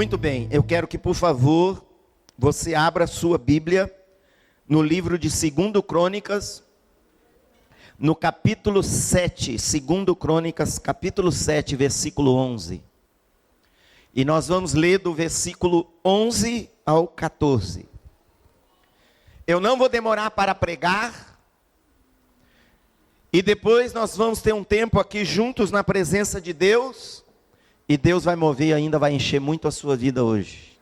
Muito bem, eu quero que, por favor, você abra a sua Bíblia no livro de 2 Crônicas, no capítulo 7, 2 Crônicas, capítulo 7, versículo 11. E nós vamos ler do versículo 11 ao 14. Eu não vou demorar para pregar. E depois nós vamos ter um tempo aqui juntos na presença de Deus. E Deus vai mover e ainda vai encher muito a sua vida hoje.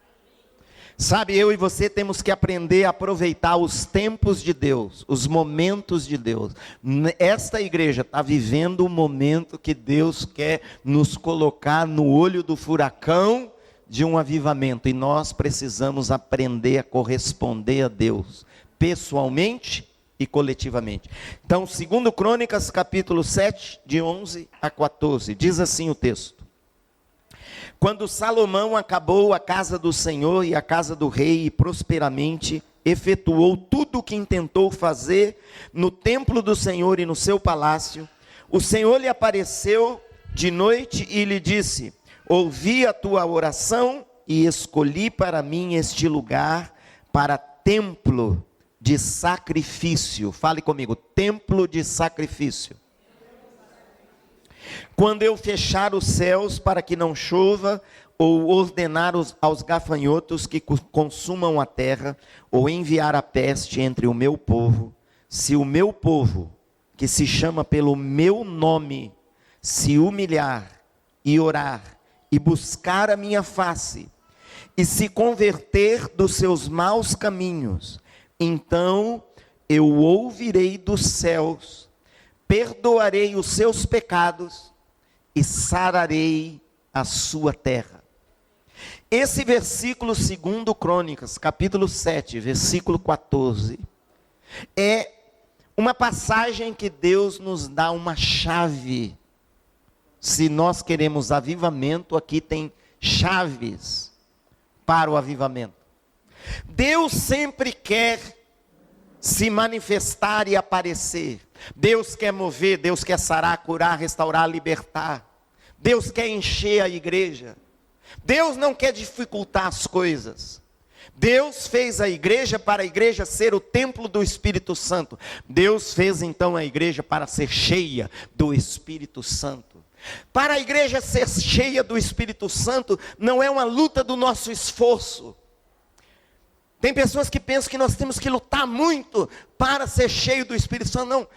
Sabe, eu e você temos que aprender a aproveitar os tempos de Deus, os momentos de Deus. Esta igreja está vivendo um momento que Deus quer nos colocar no olho do furacão de um avivamento. E nós precisamos aprender a corresponder a Deus, pessoalmente e coletivamente. Então, 2 Crônicas, capítulo 7, de 11 a 14, diz assim o texto. Quando Salomão acabou a casa do Senhor e a casa do rei e prosperamente efetuou tudo o que intentou fazer no templo do Senhor e no seu palácio, o Senhor lhe apareceu de noite e lhe disse: ouvi a tua oração e escolhi para mim este lugar para templo de sacrifício. Fale comigo, templo de sacrifício. Quando eu fechar os céus para que não chova, ou ordenar aos gafanhotos que consumam a terra, ou enviar a peste entre o meu povo, se o meu povo, que se chama pelo meu nome, se humilhar e orar, e buscar a minha face, e se converter dos seus maus caminhos, então eu ouvirei dos céus, perdoarei os seus pecados e sararei a sua terra. Esse versículo 2 Crônicas, capítulo 7, versículo 14, é uma passagem que Deus nos dá uma chave. Se nós queremos avivamento, aqui tem chaves para o avivamento. Deus sempre quer se manifestar e aparecer. Deus quer mover, Deus quer sarar, curar, restaurar, libertar. Deus quer encher a igreja. Deus não quer dificultar as coisas. Deus fez a igreja para a igreja ser o templo do Espírito Santo. Deus fez então a igreja para ser cheia do Espírito Santo. Para a igreja ser cheia do Espírito Santo, não é uma luta do nosso esforço. Tem pessoas que pensam que nós temos que lutar muito para ser cheio do Espírito Santo. Não,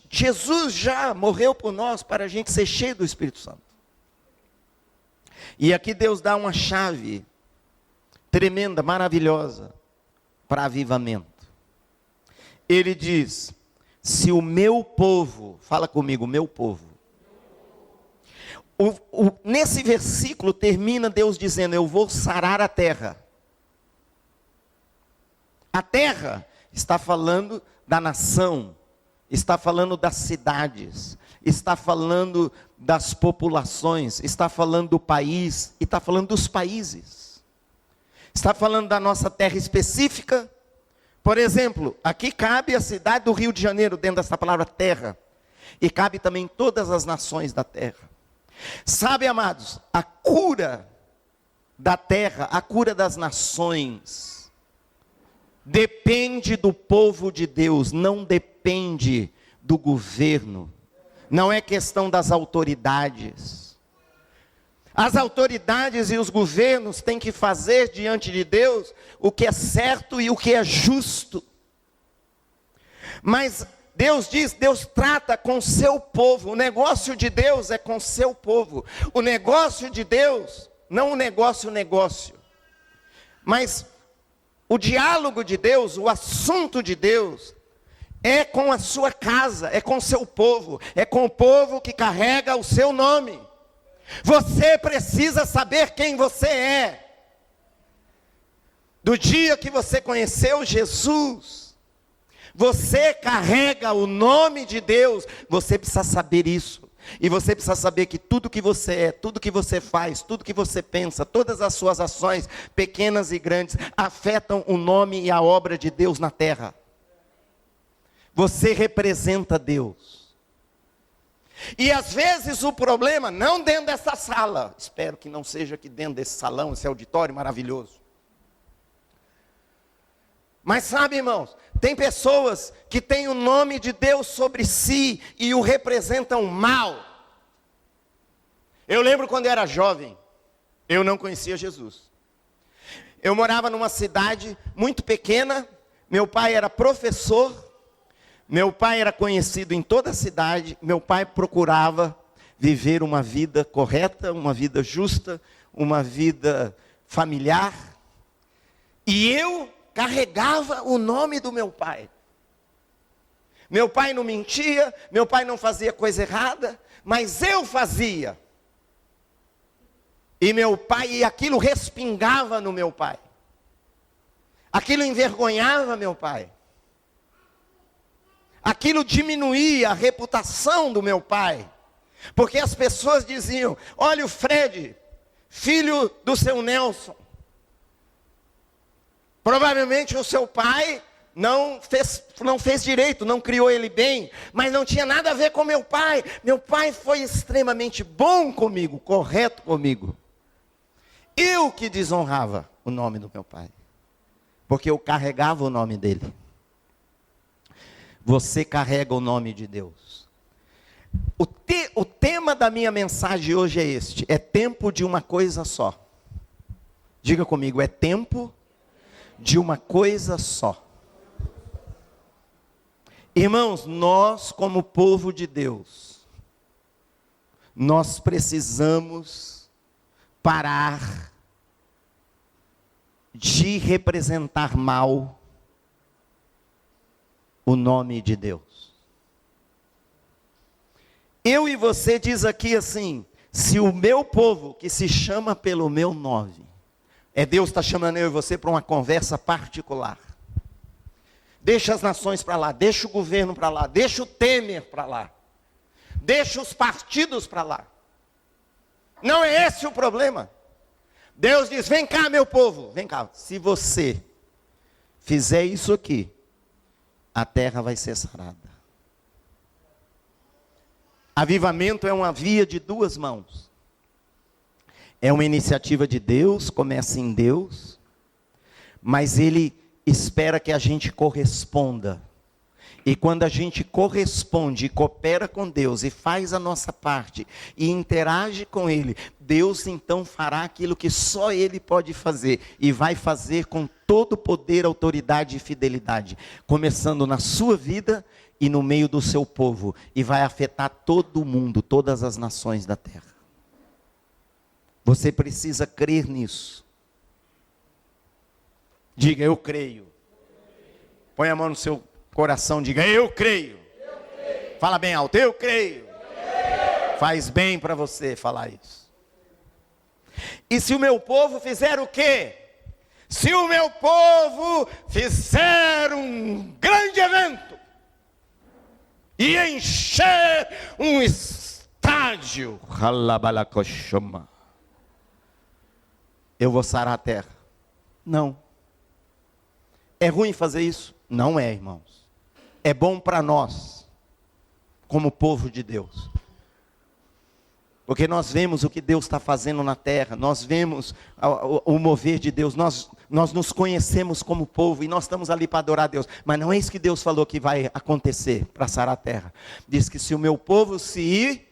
Jesus já morreu por nós para a gente ser cheio do Espírito Santo. E aqui Deus dá uma chave tremenda, maravilhosa, para avivamento. Ele diz: se o meu povo, fala comigo, meu povo. Nesse versículo termina Deus dizendo: eu vou sarar a terra. A terra está falando da nação, está falando das cidades, está falando das populações, está falando do país, e está falando dos países. Está falando da nossa terra específica. Por exemplo, aqui cabe a cidade do Rio de Janeiro, dentro dessa palavra terra. E cabe também todas as nações da terra. Sabe, amados, a cura da terra, a cura das nações, depende do povo de Deus, não depende do governo. Não é questão das autoridades. As autoridades e os governos têm que fazer diante de Deus o que é certo e o que é justo. Mas Deus diz, Deus trata com o seu povo. O negócio de Deus é com o seu povo. O negócio de Deus, não o negócio, mas o diálogo de Deus, o assunto de Deus, é com a sua casa, é com o seu povo, é com o povo que carrega o seu nome. Você precisa saber quem você é. Do dia que você conheceu Jesus, você carrega o nome de Deus, você precisa saber isso. E você precisa saber que tudo que você é, tudo que você faz, tudo que você pensa, todas as suas ações, pequenas e grandes, afetam o nome e a obra de Deus na terra. Você representa Deus. E às vezes o problema, não dentro dessa sala, espero que não seja aqui dentro desse salão, esse auditório maravilhoso. Mas sabe, irmãos, tem pessoas que têm o nome de Deus sobre si e o representam mal. Eu lembro quando eu era jovem, eu não conhecia Jesus. Eu morava numa cidade muito pequena, meu pai era professor, meu pai era conhecido em toda a cidade, meu pai procurava viver uma vida correta, uma vida justa, uma vida familiar. E eu carregava o nome do meu pai. Meu pai não mentia, meu pai não fazia coisa errada, mas eu fazia. E meu pai, e aquilo respingava no meu pai. Aquilo envergonhava meu pai. Aquilo diminuía a reputação do meu pai. Porque as pessoas diziam: olha o Fred, filho do seu Nelson. Provavelmente o seu pai não fez direito, não criou ele bem, mas não tinha nada a ver com meu pai. Meu pai foi extremamente bom comigo, correto comigo. Eu que desonrava o nome do meu pai, porque eu carregava o nome dele. Você carrega o nome de Deus. O tema da minha mensagem hoje é este: é tempo de uma coisa só. Diga comigo, é tempo de uma coisa só. Irmãos, nós como povo de Deus, nós precisamos parar de representar mal o nome de Deus. Eu e você diz aqui assim: se o meu povo, que se chama pelo meu nome, Deus está chamando eu e você para uma conversa particular. Deixa as nações para lá, deixa o governo para lá, deixa o Temer para lá, deixa os partidos para lá. Não é esse o problema. Deus diz: vem cá, meu povo, vem cá. Se você fizer isso aqui, a terra vai ser sarada. Avivamento é uma via de duas mãos. É uma iniciativa de Deus, começa em Deus, mas Ele espera que a gente corresponda. E quando a gente corresponde e coopera com Deus e faz a nossa parte e interage com Ele, Deus então fará aquilo que só Ele pode fazer e vai fazer com todo poder, autoridade e fidelidade, começando na sua vida e no meio do seu povo, e vai afetar todo mundo, todas as nações da terra. Você precisa crer nisso. Diga: eu creio. Põe a mão no seu coração, diga: eu creio. Fala bem alto: eu creio. Faz bem para você falar isso. E se o meu povo fizer o quê? Se o meu povo fizer um grande evento e encher um estádio, eu vou sarar a terra. Não. É ruim fazer isso? Não é, irmãos. É bom para nós, como povo de Deus. Porque nós vemos o que Deus está fazendo na terra, nós vemos o mover de Deus, nós nos conhecemos como povo e nós estamos ali para adorar a Deus. Mas não é isso que Deus falou que vai acontecer para sarar a terra. Diz que se o meu povo se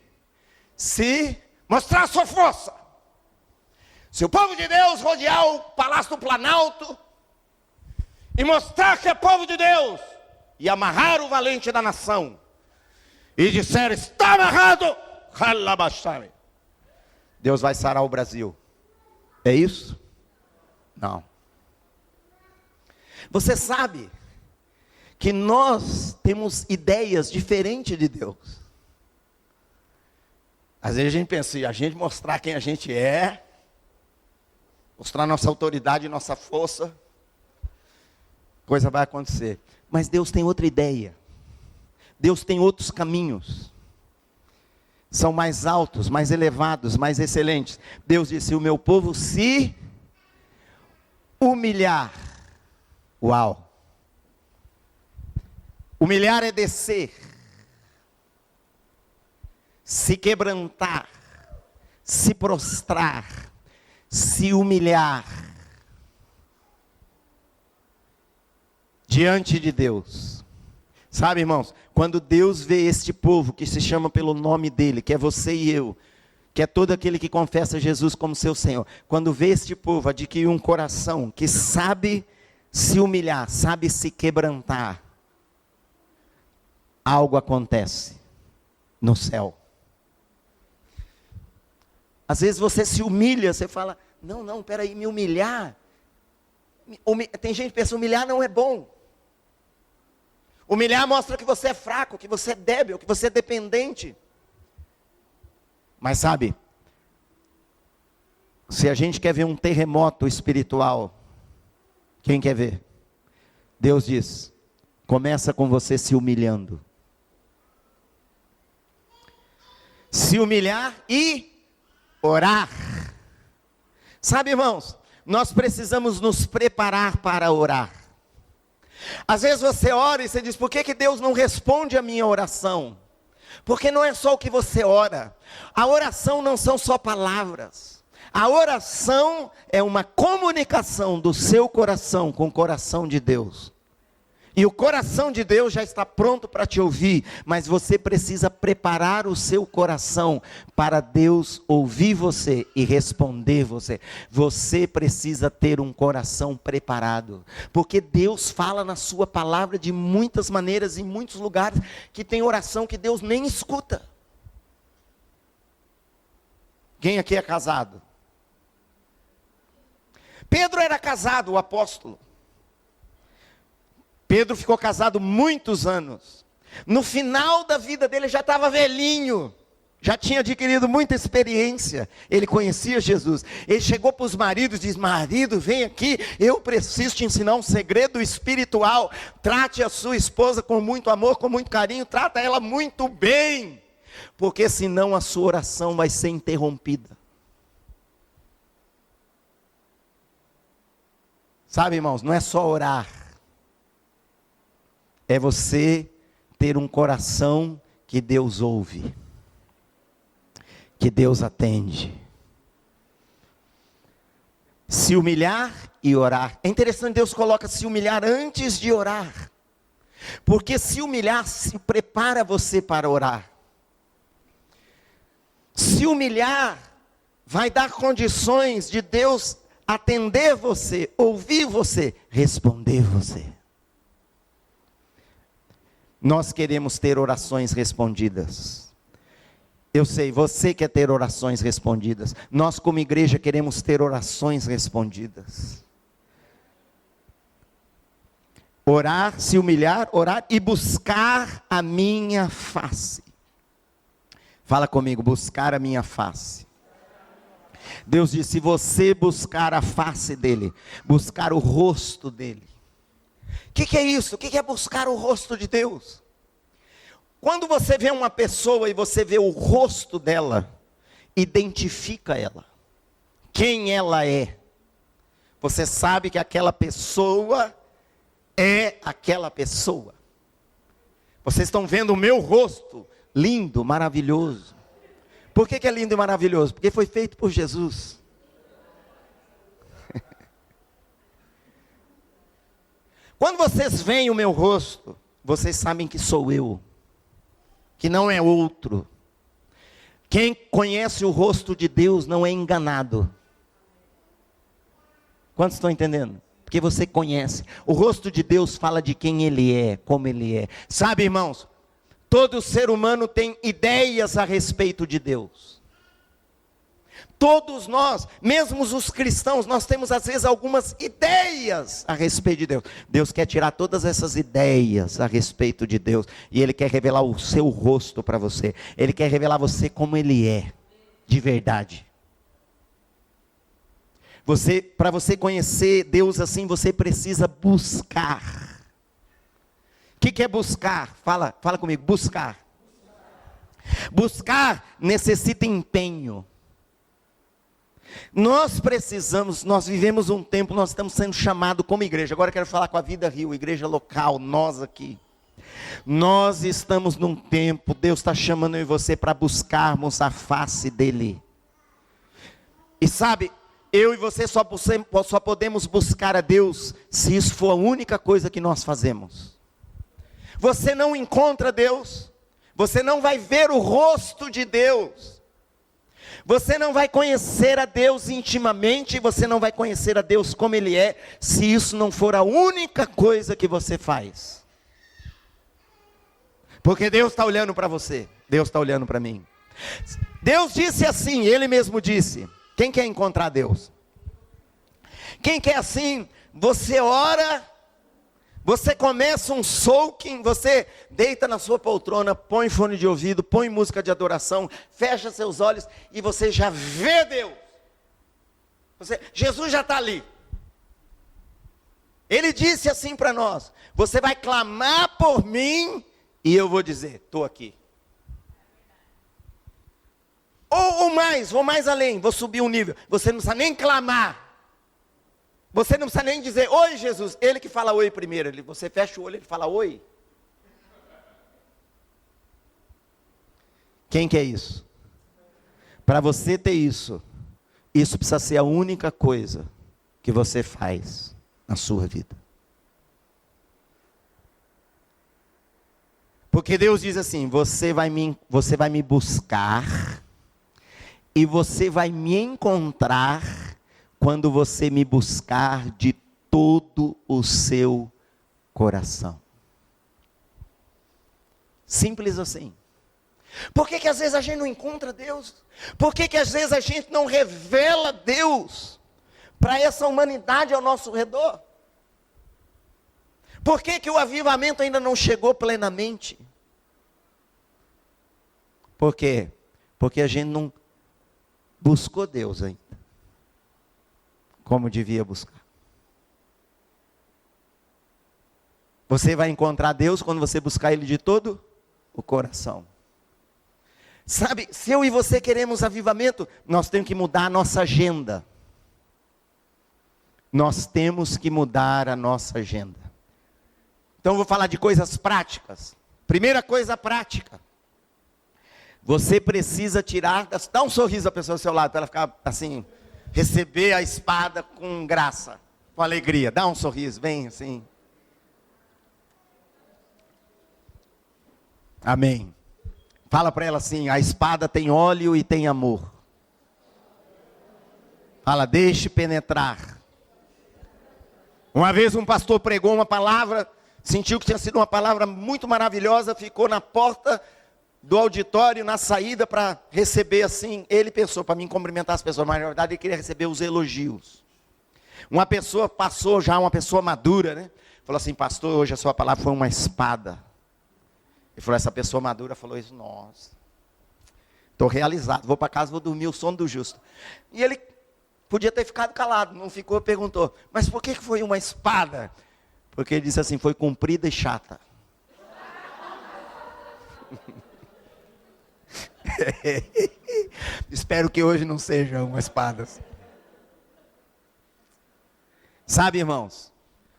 mostrar a sua força, se o povo de Deus rodear o Palácio do Planalto e mostrar que é povo de Deus, e amarrar o valente da nação, e disser: está amarrado, Deus vai sarar o Brasil. É isso? Não. Você sabe que nós temos ideias diferentes de Deus. Às vezes a gente pensa: se a gente mostrar quem a gente é, mostrar nossa autoridade e nossa força, coisa vai acontecer. Mas Deus tem outra ideia. Deus tem outros caminhos. São mais altos, mais elevados, mais excelentes. Deus disse: o meu povo se humilhar. Uau! Humilhar é descer. se quebrantar, se prostrar, se humilhar diante de Deus. Sabe, irmãos, quando Deus vê este povo que se chama pelo nome dele, que é você e eu, que é todo aquele que confessa Jesus como seu Senhor, quando vê este povo adquirir um coração que sabe se humilhar, sabe se quebrantar, algo acontece no céu. Às vezes você se humilha, você fala, não, peraí, me humilhar. Tem gente que pensa, humilhar não é bom. Humilhar mostra que você é fraco, que você é débil, que você é dependente. Mas sabe, se a gente quer ver um terremoto espiritual, quem quer ver? Deus diz, começa com você se humilhando. Se humilhar e orar. Sabe, irmãos, nós precisamos nos preparar para orar. Às vezes você ora e você diz, por que Deus não responde a minha oração? Porque não é só o que você ora. A oração não são só palavras. A oração é uma comunicação do seu coração com o coração de Deus. E o coração de Deus já está pronto para te ouvir, mas você precisa preparar o seu coração para Deus ouvir você e responder você. Você precisa ter um coração preparado, porque Deus fala na sua palavra de muitas maneiras, em muitos lugares, que tem oração que Deus nem escuta. Quem aqui é casado? Pedro era casado, o apóstolo. Pedro ficou casado muitos anos. No final da vida dele já estava velhinho. Já tinha adquirido muita experiência. Ele conhecia Jesus. Ele chegou para os maridos e disse, marido, vem aqui. Eu preciso te ensinar um segredo espiritual. Trate a sua esposa com muito amor, com muito carinho. Trata ela muito bem. Porque senão a sua oração vai ser interrompida. Sabe, irmãos, não é só orar. É você ter um coração que Deus ouve, que Deus atende. Se humilhar e orar. É interessante, Deus coloca se humilhar antes de orar. Porque se humilhar, se prepara você para orar. Se humilhar, vai dar condições de Deus atender você, ouvir você, responder você. Nós queremos ter orações respondidas. Eu sei, você quer ter orações respondidas. Nós como igreja queremos ter orações respondidas. Orar, se humilhar, orar e buscar a minha face. Fala comigo, buscar a minha face. Deus diz, se você buscar a face dele, buscar o rosto dele. O que é isso? O que é buscar o rosto de Deus? Quando você vê uma pessoa e você vê o rosto dela, identifica ela. Quem ela é. Você sabe que aquela pessoa é aquela pessoa. Vocês estão vendo o meu rosto, lindo, maravilhoso. Por que é lindo e maravilhoso? Porque foi feito por Jesus. Quando vocês veem o meu rosto, vocês sabem que sou eu, que não é outro. Quem conhece o rosto de Deus não é enganado. Quantos estão entendendo? Porque você conhece. O rosto de Deus fala de quem Ele é, como Ele é. Sabe, irmãos, todo ser humano tem ideias a respeito de Deus. Todos nós, mesmo os cristãos, nós temos às vezes algumas ideias a respeito de Deus. Deus quer tirar todas essas ideias a respeito de Deus. E Ele quer revelar o seu rosto para você. Ele quer revelar você como Ele é, de verdade. Para você conhecer Deus assim, você precisa buscar. O que é buscar? Fala comigo, buscar. Buscar necessita empenho. Nós vivemos um tempo, nós estamos sendo chamados como igreja. Agora eu quero falar com a Vida Rio, igreja local, nós aqui. Nós estamos num tempo, Deus está chamando eu e você para buscarmos a face dEle. E sabe, eu e você só podemos buscar a Deus se isso for a única coisa que nós fazemos. Você não encontra Deus, você não vai ver o rosto de Deus, você não vai conhecer a Deus intimamente, você não vai conhecer a Deus como Ele é, se isso não for a única coisa que você faz. Porque Deus está olhando para você, Deus está olhando para mim. Deus disse assim, Ele mesmo disse: quem quer encontrar Deus? Quem quer assim, você ora, você começa um soaking, você deita na sua poltrona, põe fone de ouvido, põe música de adoração, fecha seus olhos e você já vê Deus. Jesus já está ali. Ele disse assim para nós: você vai clamar por mim e eu vou dizer, estou aqui. Ou mais, vou mais além, vou subir um nível. Você não precisa nem clamar. Você não precisa nem dizer, oi Jesus. Ele que fala oi primeiro. Você fecha o olho, ele fala oi. Quem quer isso? Para você ter isso, isso precisa ser a única coisa que você faz na sua vida. Porque Deus diz assim, você vai me buscar e você vai me encontrar quando você me buscar de todo o seu coração. Simples assim. Por que às vezes a gente não encontra Deus? Por que às vezes a gente não revela Deus para essa humanidade ao nosso redor? Por que o avivamento ainda não chegou plenamente? Por quê? Porque a gente não buscou Deus ainda, como devia buscar. Você vai encontrar Deus quando você buscar Ele de todo o coração. Sabe, se eu e você queremos avivamento, nós temos que mudar a nossa agenda. Nós temos que mudar a nossa agenda. Então eu vou falar de coisas práticas. Primeira coisa prática. Você precisa tirar, dá um sorriso à pessoa do seu lado, para ela ficar assim, receber a espada com graça, com alegria. Dá um sorriso, bem assim. Amém. Fala para ela assim, a espada tem óleo e tem amor. Fala, deixe penetrar. Uma vez um pastor pregou uma palavra, sentiu que tinha sido uma palavra muito maravilhosa, ficou na porta do auditório, na saída, para receber assim. Ele pensou, para mim cumprimentar as pessoas, mas na verdade ele queria receber os elogios. Uma pessoa passou já, uma pessoa madura, né? Falou assim, pastor, hoje a sua palavra foi uma espada. Ele falou, essa pessoa madura falou isso, nossa, estou realizado, vou para casa, vou dormir o sono do justo. E ele podia ter ficado calado, não ficou, perguntou, mas por que foi uma espada? Porque ele disse assim, foi comprida e chata. Espero que hoje não seja uma espada. Sabe, irmãos,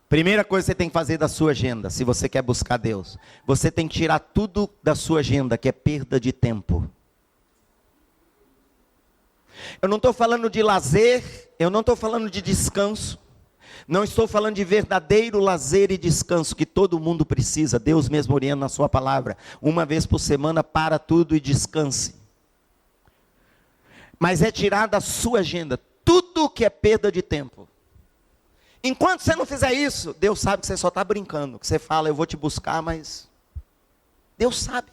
primeira coisa que você tem que fazer da sua agenda, se você quer buscar Deus, você tem que tirar tudo da sua agenda que é perda de tempo. Eu não estou falando de lazer, eu não estou falando de descanso, não estou falando de verdadeiro lazer e descanso que todo mundo precisa. Deus mesmo orienta na sua palavra, uma vez por semana para tudo e descanse. Mas é tirar da sua agenda tudo que é perda de tempo. Enquanto você não fizer isso, Deus sabe que você só está brincando, que você fala, eu vou te buscar, mas Deus sabe.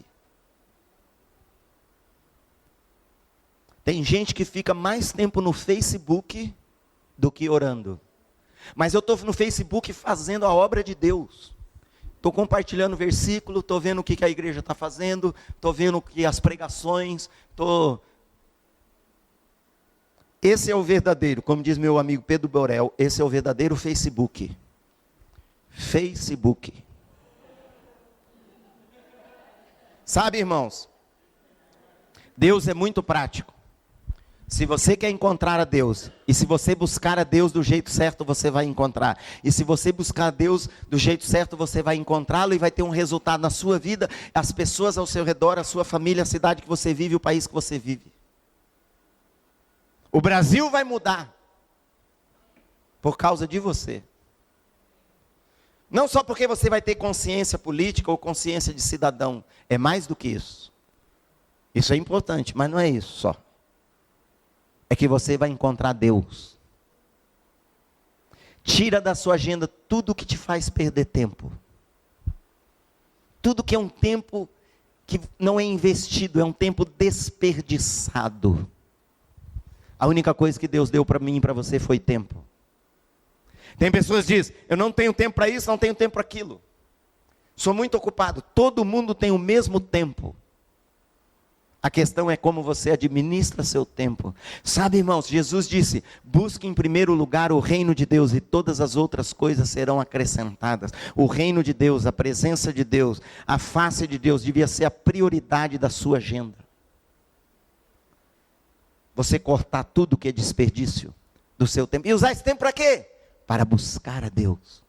Tem gente que fica mais tempo no Facebook do que orando. Mas eu estou no Facebook fazendo a obra de Deus. Estou compartilhando versículo, estou vendo o que a igreja está fazendo, estou vendo o que as pregações, Esse é o verdadeiro, como diz meu amigo Pedro Borel, esse é o verdadeiro Facebook. Facebook. Sabe, irmãos, Deus é muito prático. Se você quer encontrar a Deus, e se você buscar a Deus do jeito certo, você vai encontrar. E se você buscar a Deus do jeito certo, você vai encontrá-lo e vai ter um resultado na sua vida, as pessoas ao seu redor, a sua família, a cidade que você vive, o país que você vive. O Brasil vai mudar por causa de você. Não só porque você vai ter consciência política ou consciência de cidadão, é mais do que isso. Isso é importante, mas não é isso só. É que você vai encontrar Deus. Tira da sua agenda tudo que te faz perder tempo. Tudo que é um tempo que não é investido, é um tempo desperdiçado. A única coisa que Deus deu para mim e para você foi tempo. Tem pessoas que dizem, eu não tenho tempo para isso, não tenho tempo para aquilo. Sou muito ocupado. Todo mundo tem o mesmo tempo. A questão é como você administra seu tempo. Sabe, irmãos, Jesus disse, busque em primeiro lugar o reino de Deus e todas as outras coisas serão acrescentadas. O reino de Deus, a presença de Deus, a face de Deus devia ser a prioridade da sua agenda. Você cortar tudo que é desperdício do seu tempo. E usar esse tempo para quê? Para buscar a Deus.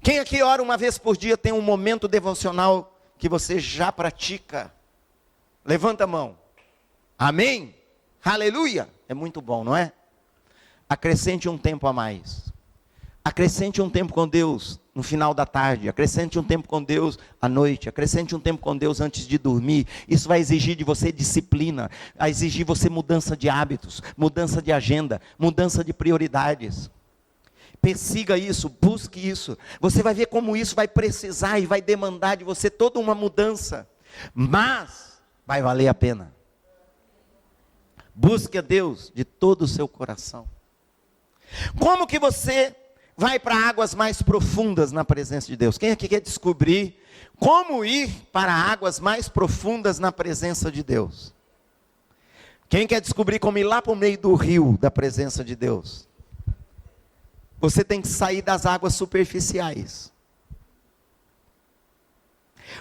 Quem aqui ora uma vez por dia tem um momento devocional que você já pratica? Levanta a mão. Amém? Aleluia. É muito bom, não é? Acrescente um tempo a mais. Acrescente um tempo com Deus no final da tarde. Acrescente um tempo com Deus à noite. Acrescente um tempo com Deus antes de dormir. Isso vai exigir de você disciplina. Vai exigir você mudança de hábitos, mudança de agenda, mudança de prioridades. Persiga isso, busque isso. Você vai ver como isso vai precisar e vai demandar de você toda uma mudança. Mas vai valer a pena. Busque a Deus de todo o seu coração. Como que você vai para águas mais profundas na presença de Deus? Quem aqui quer descobrir como ir para águas mais profundas na presença de Deus? Quem quer descobrir como ir lá para o meio do rio da presença de Deus? Você tem que sair das águas superficiais.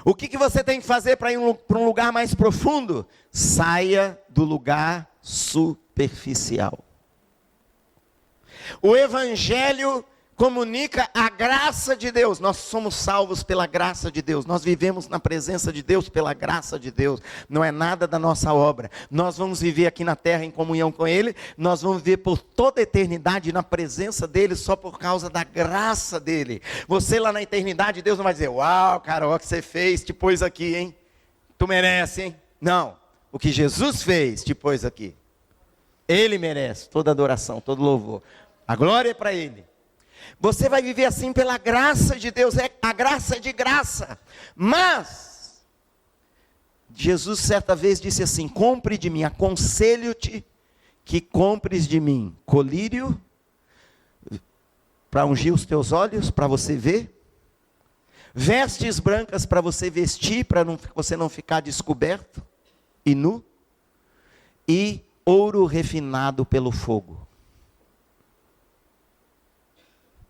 O que você tem que fazer para ir para um lugar mais profundo? Saia do lugar superficial. O Evangelho comunica a graça de Deus. Nós somos salvos pela graça de Deus. Nós vivemos na presença de Deus pela graça de Deus. Não é nada da nossa obra. Nós vamos viver aqui na terra em comunhão com Ele. Nós vamos viver por toda a eternidade na presença dEle só por causa da graça dEle. Você lá na eternidade, Deus não vai dizer, uau, cara, o que você fez, te pôs aqui, hein? Tu merece, hein? Não. O que Jesus fez, te pôs aqui. Ele merece toda adoração, todo louvor. A glória é para Ele. Você vai viver assim pela graça de Deus, a graça é de graça. Mas, Jesus certa vez disse assim, compre de mim, aconselho-te que compres de mim colírio, para ungir os teus olhos, para você ver, vestes brancas para você vestir, para você não ficar descoberto e nu, e ouro refinado pelo fogo.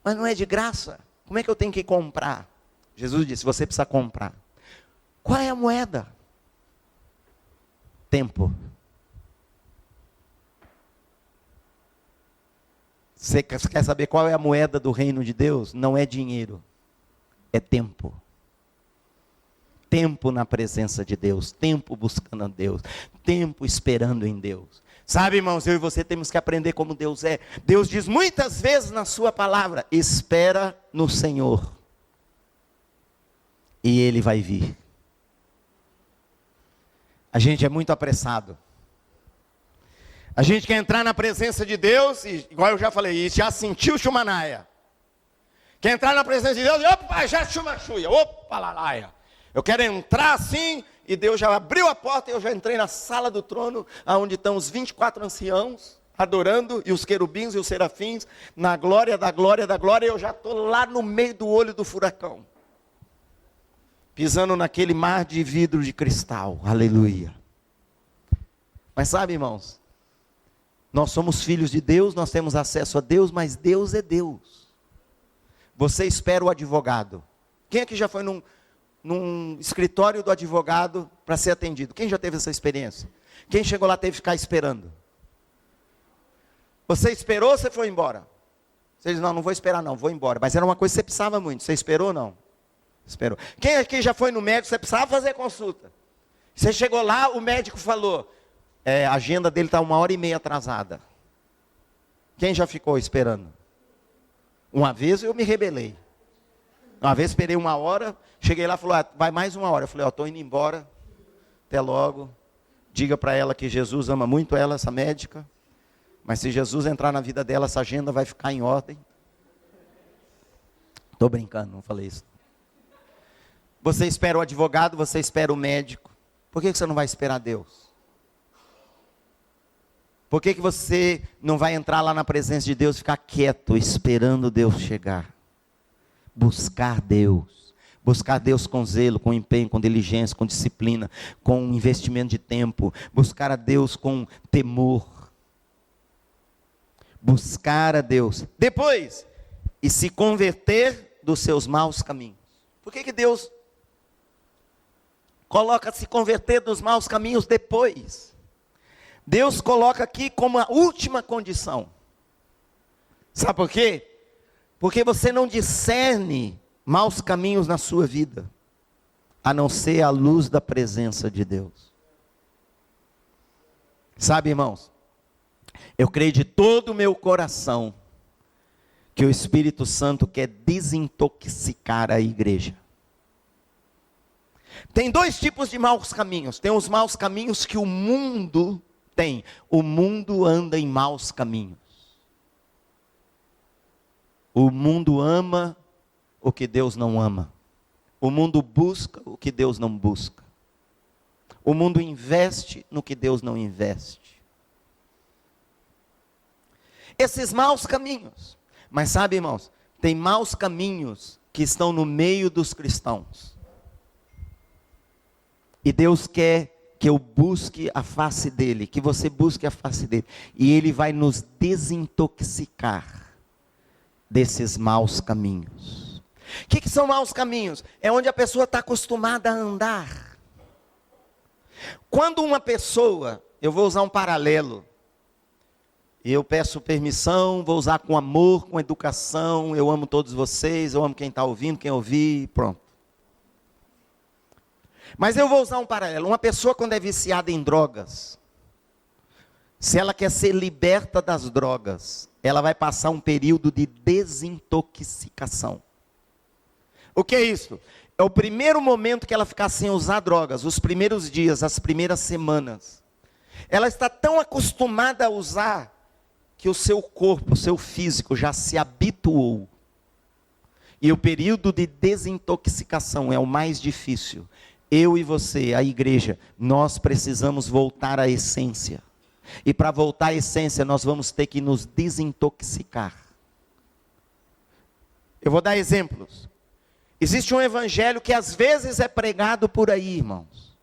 Mas não é de graça. Como é que eu tenho que comprar? Jesus disse, você precisa comprar. Qual é a moeda? Tempo. Você quer saber qual é a moeda do reino de Deus? Não é dinheiro, é tempo. Tempo na presença de Deus, tempo buscando a Deus, tempo esperando em Deus. Sabe, irmãos, eu e você temos que aprender como Deus é. Deus diz muitas vezes na sua palavra, espera no Senhor, e Ele vai vir. A gente é muito apressado. A gente quer entrar na presença de Deus, e, igual eu já falei, e já sentiu chumanaia. Quer entrar na presença de Deus, e opa, já chumachuia, opa, lalaia. Eu quero entrar assim, e Deus já abriu a porta, e eu já entrei na sala do trono, onde estão os 24 anciãos, adorando, e os querubins e os serafins, na glória da glória da glória, e eu já estou lá no meio do olho do furacão, pisando naquele mar de vidro de cristal, aleluia. Mas sabe, irmãos, nós somos filhos de Deus, nós temos acesso a Deus, mas Deus é Deus. Você espera o advogado. Quem aqui já foi num escritório do advogado para ser atendido? Quem já teve essa experiência? Quem chegou lá teve que ficar esperando? Você esperou ou você foi embora? Você diz, não vou esperar não, vou embora. Mas era uma coisa que você precisava muito. Você esperou ou não? Esperou. Quem aqui já foi no médico, você precisava fazer consulta? Você chegou lá, o médico falou, a agenda dele está 1h30 atrasada. Quem já ficou esperando? Uma vez eu me rebelei. Uma vez esperei 1 hora, cheguei lá e falou, vai mais 1 hora. Eu falei, estou indo embora, até logo. Diga para ela que Jesus ama muito ela, essa médica. Mas se Jesus entrar na vida dela, essa agenda vai ficar em ordem. Estou brincando, não falei isso. Você espera o advogado, você espera o médico. Por que você não vai esperar Deus? Por que você não vai entrar lá na presença de Deus e ficar quieto, esperando Deus chegar? Buscar Deus. Buscar Deus com zelo, com empenho, com diligência, com disciplina, com investimento de tempo. Buscar a Deus com temor. Buscar a Deus. Depois, e se converter dos seus maus caminhos. Por que Deus coloca se converter dos maus caminhos depois? Deus coloca aqui como a última condição. Sabe por quê? Porque você não discerne maus caminhos na sua vida, a não ser a luz da presença de Deus. Sabe, irmãos, eu creio de todo o meu coração que o Espírito Santo quer desintoxicar a igreja. Tem 2 tipos de maus caminhos. Tem os maus caminhos que o mundo tem. O mundo anda em maus caminhos. O mundo ama o que Deus não ama. O mundo busca o que Deus não busca. O mundo investe no que Deus não investe. Esses maus caminhos. Mas sabe, irmãos, tem maus caminhos que estão no meio dos cristãos. E Deus quer que eu busque a face dele, que você busque a face dele. E ele vai nos desintoxicar desses maus caminhos. O que são maus caminhos? É onde a pessoa está acostumada a andar. Quando uma pessoa, eu vou usar um paralelo, eu peço permissão, vou usar com amor, com educação, eu amo todos vocês, eu amo quem está ouvindo, quem ouvir, pronto. Mas eu vou usar um paralelo. Uma pessoa quando é viciada em drogas, se ela quer ser liberta das drogas, ela vai passar um período de desintoxicação. O que é isso? É o primeiro momento que ela ficar sem usar drogas, os primeiros dias, as primeiras semanas. Ela está tão acostumada a usar, que o seu corpo, o seu físico já se habituou. E o período de desintoxicação é o mais difícil. Eu e você, a igreja, nós precisamos voltar à essência. E para voltar à essência, nós vamos ter que nos desintoxicar. Eu vou dar exemplos. Existe um evangelho que às vezes é pregado por aí, irmãos.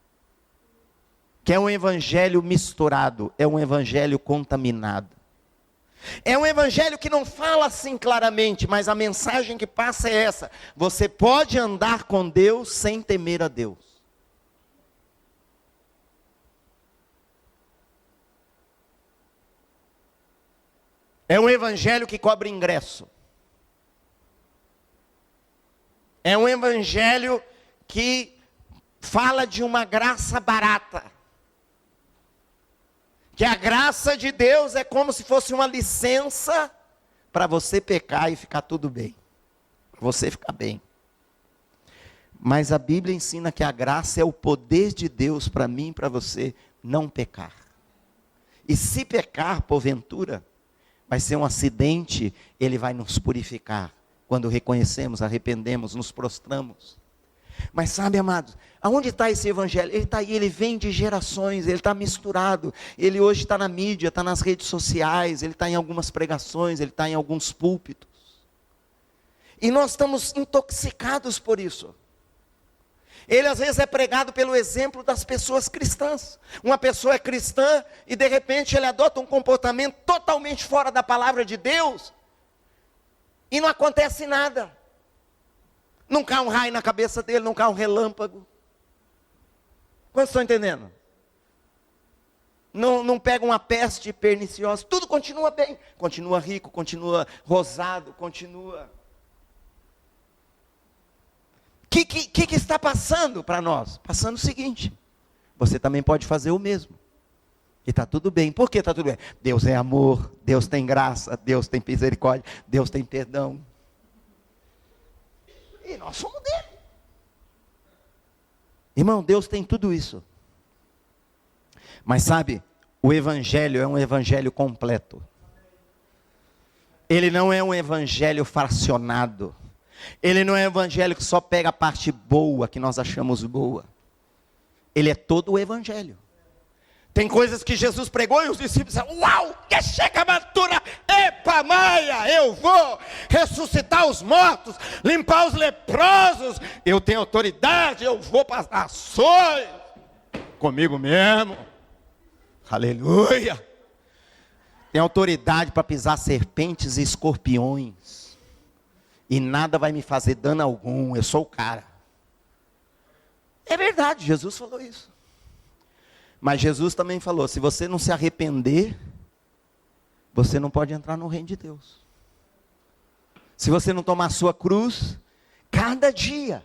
Que é um evangelho misturado, é um evangelho contaminado. É um evangelho que não fala assim claramente, mas a mensagem que passa é essa: você pode andar com Deus sem temer a Deus. É um evangelho que cobra ingresso. É um evangelho que fala de uma graça barata. Que a graça de Deus é como se fosse uma licença para você pecar e ficar tudo bem. Para você ficar bem. Mas a Bíblia ensina que a graça é o poder de Deus para mim e para você não pecar. E se pecar, porventura, vai ser um acidente, ele vai nos purificar. Quando reconhecemos, arrependemos, nos prostramos. Mas sabe, amados, aonde está esse evangelho? Ele está aí, ele vem de gerações, ele está misturado. Ele hoje está na mídia, está nas redes sociais, ele está em algumas pregações, ele está em alguns púlpitos. E nós estamos intoxicados por isso. Ele às vezes é pregado pelo exemplo das pessoas cristãs. Uma pessoa é cristã e de repente ele adota um comportamento totalmente fora da palavra de Deus. E não acontece nada. Não cai um raio na cabeça dele, não cai um relâmpago. Quantos estão entendendo? não pega uma peste perniciosa, tudo continua bem, continua rico, continua rosado, continua. O que está passando para nós? Passando o seguinte: você também pode fazer o mesmo. E está tudo bem. Por que está tudo bem? Deus é amor, Deus tem graça, Deus tem misericórdia, Deus tem perdão. E nós somos dele. Irmão, Deus tem tudo isso. Mas sabe, o evangelho é um evangelho completo. Ele não é um evangelho fracionado. Ele não é um evangelho que só pega a parte boa, que nós achamos boa. Ele é todo o evangelho. Tem coisas que Jesus pregou e os discípulos disseram: uau, que chega a matura, epa maia, eu vou ressuscitar os mortos, limpar os leprosos, eu tenho autoridade, eu vou para as nações, comigo mesmo, aleluia. Tem autoridade para pisar serpentes e escorpiões, e nada vai me fazer dano algum, eu sou o cara. É verdade, Jesus falou isso. Mas Jesus também falou: se você não se arrepender, você não pode entrar no reino de Deus. Se você não tomar a sua cruz, cada dia,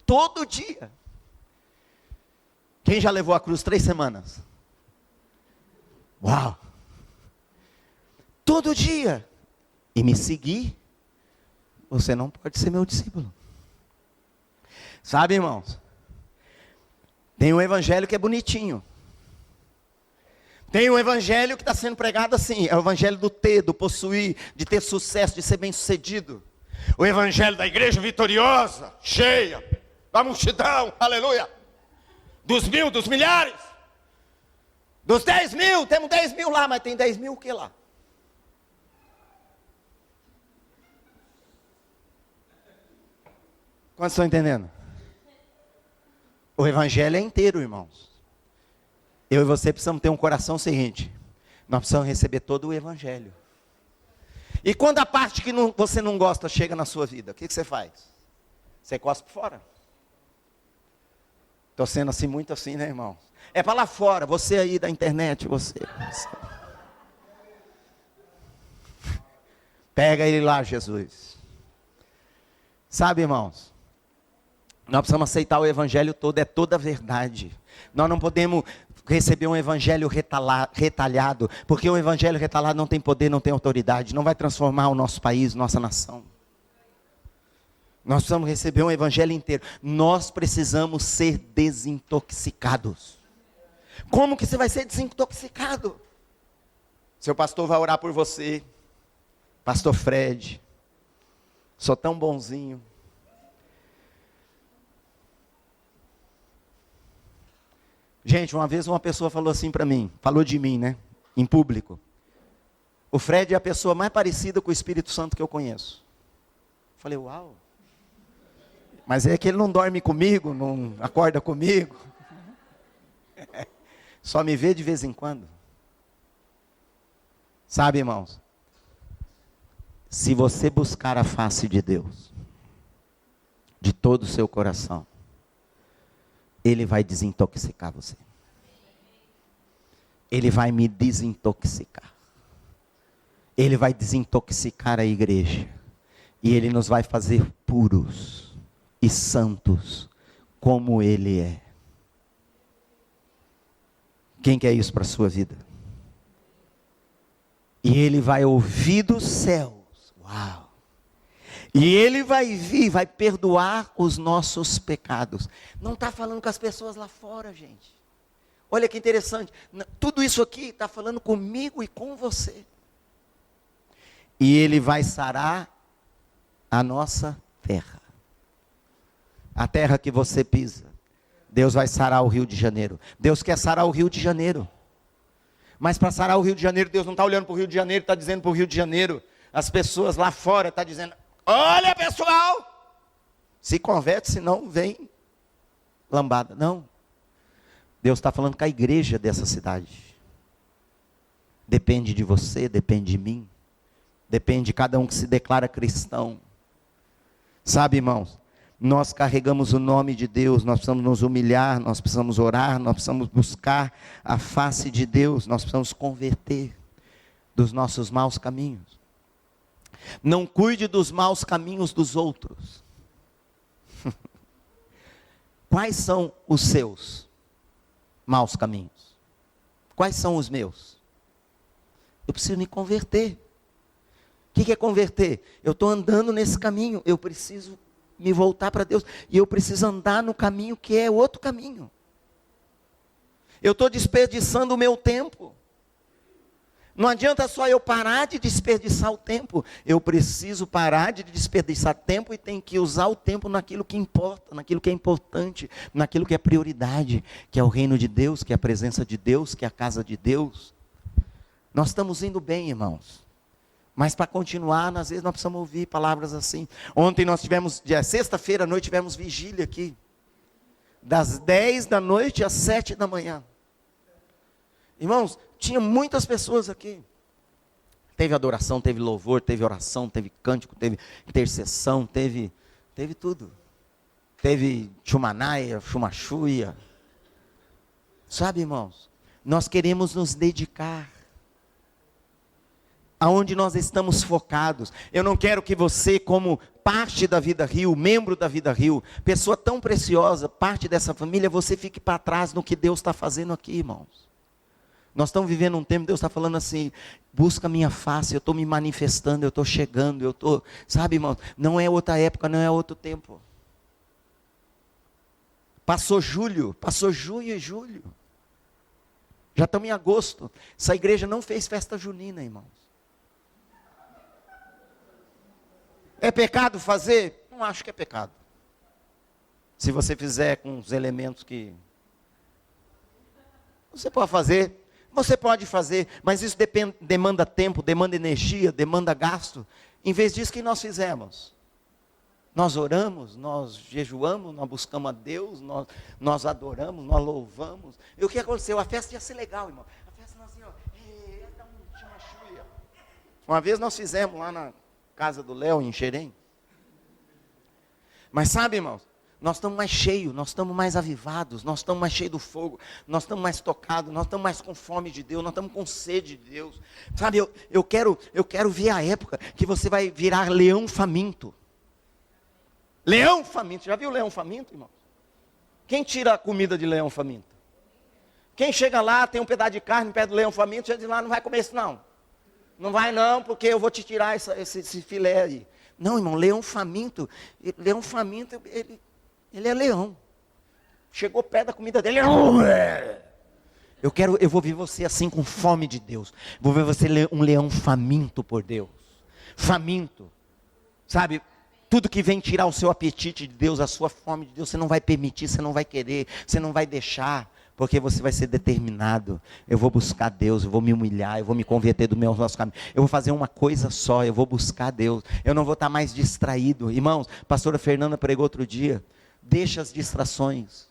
todo dia. Quem já levou a cruz 3 semanas? Uau! Todo dia. E me seguir, você não pode ser meu discípulo. Sabe, irmãos? Tem um evangelho que é bonitinho. Tem um evangelho que está sendo pregado assim. É o evangelho do ter, do possuir, de ter sucesso, de ser bem sucedido. O evangelho da igreja vitoriosa, cheia, da multidão, aleluia. Dos 1000, dos milhares. Dos 10.000, temos 10.000 lá, mas tem 10.000 o que lá? Quantos estão entendendo? O evangelho é inteiro, irmãos. Eu e você precisamos ter um coração seguinte: nós precisamos receber todo o evangelho. E quando a parte que você não gosta chega na sua vida, o que você faz? Você cospe fora. Estou sendo assim, muito assim, né, irmão? É para lá fora, você aí da internet, você. Pega ele lá, Jesus. Sabe, irmãos? Nós precisamos aceitar o evangelho todo, é toda a verdade. Nós não podemos receber um evangelho retalhado, porque o evangelho retalhado não tem poder, não tem autoridade, não vai transformar o nosso país, nossa nação. Nós precisamos receber um evangelho inteiro. Nós precisamos ser desintoxicados. Como que você vai ser desintoxicado? Seu pastor vai orar por você. Pastor Fred, sou tão bonzinho. Gente, uma vez uma pessoa falou assim para mim, falou de mim, né, em público: o Fred é a pessoa mais parecida com o Espírito Santo que eu conheço. Falei: uau, mas é que ele não dorme comigo, não acorda comigo, só me vê de vez em quando. Sabe, irmãos, se você buscar a face de Deus, de todo o seu coração, Ele vai desintoxicar você. Ele vai me desintoxicar. Ele vai desintoxicar a igreja. E Ele nos vai fazer puros e santos como Ele é. Quem quer isso para a sua vida? E Ele vai ouvir dos céus. Uau! E Ele vai vir, vai perdoar os nossos pecados. Não está falando com as pessoas lá fora, gente. Olha que interessante. Tudo isso aqui está falando comigo e com você. E Ele vai sarar a nossa terra. A terra que você pisa. Deus vai sarar o Rio de Janeiro. Deus quer sarar o Rio de Janeiro. Mas para sarar o Rio de Janeiro, Deus não está olhando para o Rio de Janeiro, está dizendo para o Rio de Janeiro. As pessoas lá fora estão dizendo: olha, pessoal, se converte, senão vem lambada. Não. Deus está falando com a igreja dessa cidade. Depende de você, depende de mim. Depende de cada um que se declara cristão. Sabe, irmãos, Nós carregamos o nome de Deus, nós precisamos nos humilhar, nós precisamos orar, nós precisamos buscar a face de Deus, nós precisamos converter dos nossos maus caminhos. Não cuide dos maus caminhos dos outros. Quais são os seus maus caminhos? Quais são os meus? Eu preciso me converter. O que é converter? Eu estou andando nesse caminho, eu preciso me voltar para Deus, e eu preciso andar no caminho que é outro caminho. Eu estou desperdiçando o meu tempo. Não adianta só eu parar de desperdiçar o tempo. Eu preciso parar de desperdiçar tempo e tenho que usar o tempo naquilo que importa, naquilo que é importante, naquilo que é prioridade, que é o reino de Deus, que é a presença de Deus, que é a casa de Deus. Nós estamos indo bem, irmãos. Mas para continuar, às vezes nós precisamos ouvir palavras assim. Ontem nós tivemos, sexta-feira à noite, tivemos vigília aqui. Das 10 da noite às 7 da manhã. Irmãos, tinha muitas pessoas aqui. Teve adoração, teve louvor, teve oração, teve cântico, teve intercessão, teve tudo. Teve chumanaia, chumachuia. Sabe, irmãos, nós queremos nos dedicar aonde nós estamos focados. Eu não quero que você, como parte da Vida Rio, membro da Vida Rio, pessoa tão preciosa, parte dessa família, você fique para trás no que Deus está fazendo aqui, irmãos. Nós estamos vivendo um tempo, Deus está falando assim, busca a minha face, eu estou me manifestando, eu estou chegando, eu estou, sabe, irmãos, não é outra época, não é outro tempo. Passou junho e julho. Já estamos em agosto. Essa igreja não fez festa junina, irmãos. É pecado fazer? Não acho que é pecado. Se você fizer com os elementos que você pode fazer, mas isso demanda tempo, demanda energia, demanda gasto. Em vez disso, o que nós fizemos? Nós oramos, nós jejuamos, nós buscamos a Deus, nós adoramos, nós louvamos. E o que aconteceu? A festa ia ser legal, irmão. A festa nós ia, dar um chumachuia. Uma vez nós fizemos lá na casa do Léo, em Xerém. Mas sabe, irmãos, nós estamos mais cheios, nós estamos mais avivados, nós estamos mais cheios do fogo, nós estamos mais tocados, nós estamos mais com fome de Deus, nós estamos com sede de Deus. Sabe, eu quero ver a época que você vai virar leão faminto. Leão faminto, já viu leão faminto, irmão? Quem tira a comida de leão faminto? Quem chega lá, tem um pedaço de carne perto do leão faminto, já diz lá, não vai comer isso não. Não vai não, porque eu vou te tirar esse filé aí. Não, irmão, leão faminto, ele é leão. Chegou perto da comida dele. Eu vou ver você assim com fome de Deus. Vou ver você um leão faminto por Deus. Faminto. Sabe, tudo que vem tirar o seu apetite de Deus, a sua fome de Deus, você não vai permitir, você não vai querer, você não vai deixar. Porque você vai ser determinado. Eu vou buscar Deus, eu vou me humilhar, eu vou me converter do meu nosso caminho. Eu vou fazer uma coisa só, eu vou buscar Deus. Eu não vou estar mais distraído. Irmãos, a pastora Fernanda pregou outro dia. Deixa as distrações.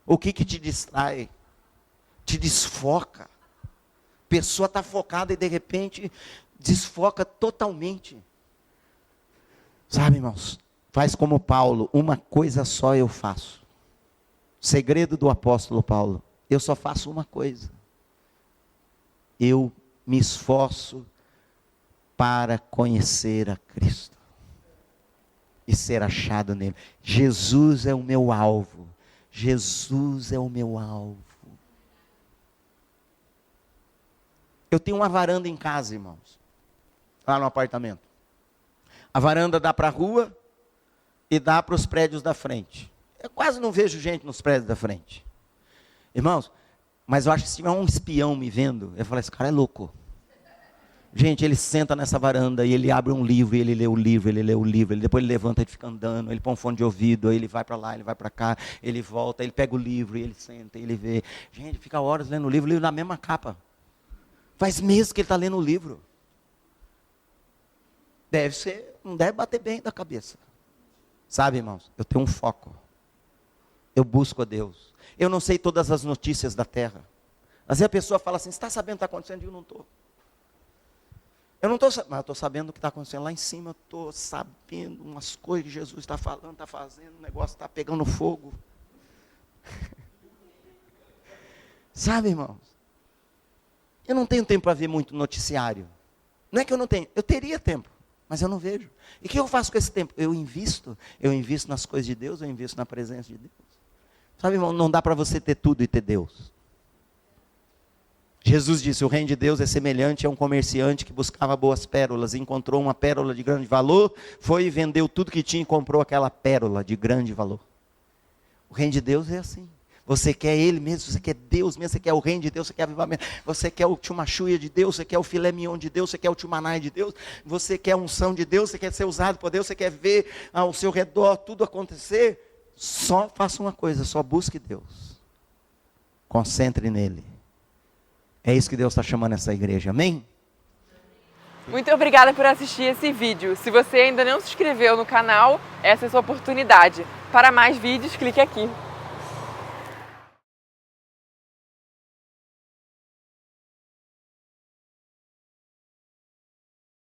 O que te distrai? Te desfoca. A pessoa está focada e de repente desfoca totalmente. Sabe, irmãos? Faz como Paulo, uma coisa só eu faço. Segredo do apóstolo Paulo, eu só faço uma coisa. Eu me esforço para conhecer a Cristo e ser achado nele. Jesus é o meu alvo. Jesus é o meu alvo. Eu tenho uma varanda em casa, irmãos, lá no apartamento. A varanda dá para a rua e dá para os prédios da frente. Eu quase não vejo gente nos prédios da frente. Irmãos, mas eu acho que se tiver um espião me vendo, eu falo, esse cara é louco. Gente, ele senta nessa varanda e ele abre um livro, e ele lê o livro, depois ele levanta e fica andando, ele põe um fone de ouvido, aí ele vai para lá, ele vai para cá, ele volta, ele pega o livro, e ele senta, e ele vê. Gente, fica horas lendo o livro na mesma capa. Faz meses que ele está lendo o livro. Não deve bater bem da cabeça. Sabe, irmãos, eu tenho um foco. Eu busco a Deus. Eu não sei todas as notícias da terra. Às vezes a pessoa fala assim, você está sabendo o que está acontecendo? E eu não estou. Eu não estou sabendo, mas eu estou sabendo o que está acontecendo lá em cima. Eu estou sabendo umas coisas que Jesus está falando, está fazendo, o negócio está pegando fogo. Sabe, irmãos? Eu não tenho tempo para ver muito noticiário. Não é que eu não tenho, eu teria tempo, mas eu não vejo. E o que eu faço com esse tempo? Eu invisto nas coisas de Deus, eu invisto na presença de Deus. Sabe, irmão, não dá para você ter tudo e ter Deus. Jesus disse, o reino de Deus é semelhante a um comerciante que buscava boas pérolas, encontrou uma pérola de grande valor, foi e vendeu tudo que tinha e comprou aquela pérola de grande valor. O reino de Deus é assim. Você quer Ele mesmo, você quer Deus mesmo, você quer o reino de Deus, você quer avivamento, você quer o chumachuia de Deus, você quer o filé mignon de Deus, você quer o chumanai de Deus, você quer a unção de Deus, você quer ser usado por Deus, você quer ver ao seu redor tudo acontecer. Só faça uma coisa, só busque Deus. Concentre nele. É isso que Deus está chamando essa igreja, amém? Muito obrigada por assistir esse vídeo. Se você ainda não se inscreveu no canal, essa é a sua oportunidade. Para mais vídeos, clique aqui.